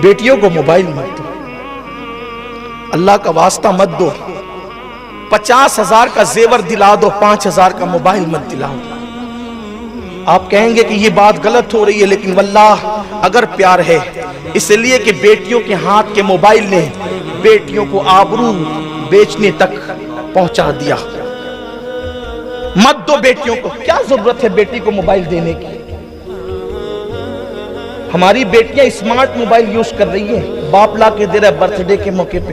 بیٹیوں کو موبائل مت دو، اللہ کا واسطہ مت دو۔ 50,000 کا زیور دلا دو، 5,000 کا موبائل مت دلاؤ۔ آپ کہیں گے کہ یہ بات غلط ہو رہی ہے، لیکن واللہ اگر پیار ہے، اس لیے کہ بیٹیوں کے ہاتھ کے موبائل نے بیٹیوں کو آبرو بیچنے تک پہنچا دیا۔ مت دو بیٹیوں کو، کیا ضرورت ہے بیٹی کو موبائل دینے کی؟ ہماری بیٹیاں اسمارٹ موبائل یوز کر رہی ہیں، باپ لا کے دے رہا ہے برتھ ڈے کے موقع پہ،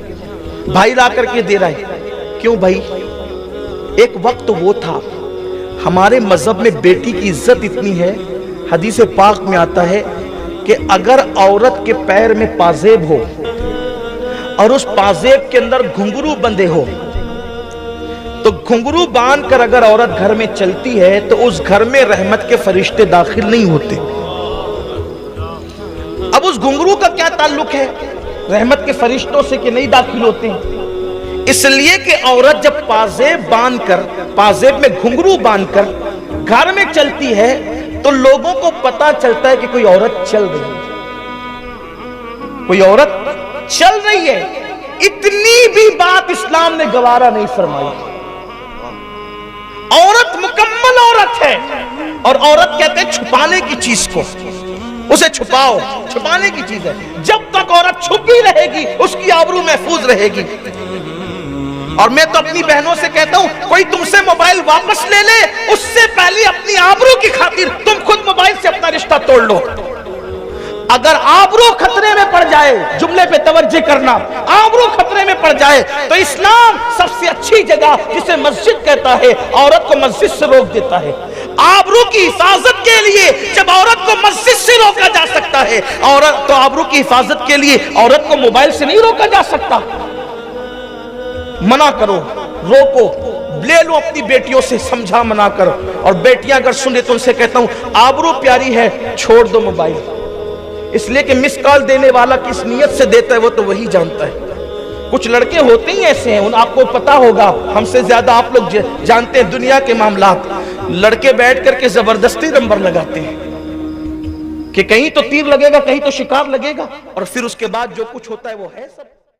بھائی لا کر کے دے رہا ہے۔ کیوں بھائی؟ ایک وقت وہ تھا، ہمارے مذہب میں بیٹی کی عزت اتنی ہے، حدیث پاک میں آتا ہے کہ اگر عورت کے پیر میں پازیب ہو اور اس پازیب کے اندر گھنگرو بندھے ہو، تو گھنگرو باندھ کر اگر عورت گھر میں چلتی ہے تو اس گھر میں رحمت کے فرشتے داخل نہیں ہوتے۔ اب اس گھنگرو کا کیا تعلق ہے رحمت کے فرشتوں سے کہ نہیں داخل ہوتے ہیں؟ اس لیے کہ عورت جب پازیب میں گھنگرو باندھ کر گھر میں چلتی ہے تو لوگوں کو پتا چلتا ہے کہ کوئی عورت چل رہی ہے، کوئی عورت چل رہی ہے۔ اتنی بھی بات اسلام نے گوارا نہیں فرمائی۔ عورت مکمل عورت ہے، اور عورت کہتے ہیں چھپانے کی چیز کو، اسے چھپاؤ، چھپانے کی چیز ہے۔ جب تک عورت چھپی رہے گی اس کی آبرو محفوظ رہے گی۔ اور میں تو اپنی بہنوں سے کہتا ہوں، کوئی تم سے موبائل واپس لے لے، اس سے پہلے اپنی آبرو کی خاطر تم خود موبائل سے اپنا رشتہ توڑ لو۔ اگر آبرو خطرے میں پڑ جائے، جملے پہ توجہ کرنا، آبرو خطرے میں پڑ جائے تو اسلام سب سے اچھی جگہ جسے مسجد کہتا ہے، عورت کو مسجد سے روک دیتا ہے۔ آبرو کی حفاظت کے لیے جب عورت کو مسجد سے روکا جا سکتا ہے، عورت تو آبرو کی حفاظت کے لیے عورت کو موبائل سے نہیں روکا جا سکتا۔ منع کرو، روکو، لے لو اپنی بیٹیوں سے، سمجھا منا کر۔ اور بیٹیاں اگر سنے تو ان سے کہتا ہوں، آبرو پیاری ہے، چھوڑ دو موبائل، اس لیے کہ مس کال دینے والا کس نیت سے دیتا ہے وہ تو وہی جانتا ہے۔ کچھ لڑکے ہوتے ہی ایسے ہیں، آپ کو پتا ہوگا، ہم سے زیادہ آپ لوگ جانتے ہیں دنیا کے معاملات۔ لڑکے بیٹھ کر کے زبردستی نمبر لگاتے ہیں کہ کہیں تو تیر لگے گا، کہیں تو شکار لگے گا، اور پھر اس کے بعد جو کچھ ہوتا ہے وہ ہے سب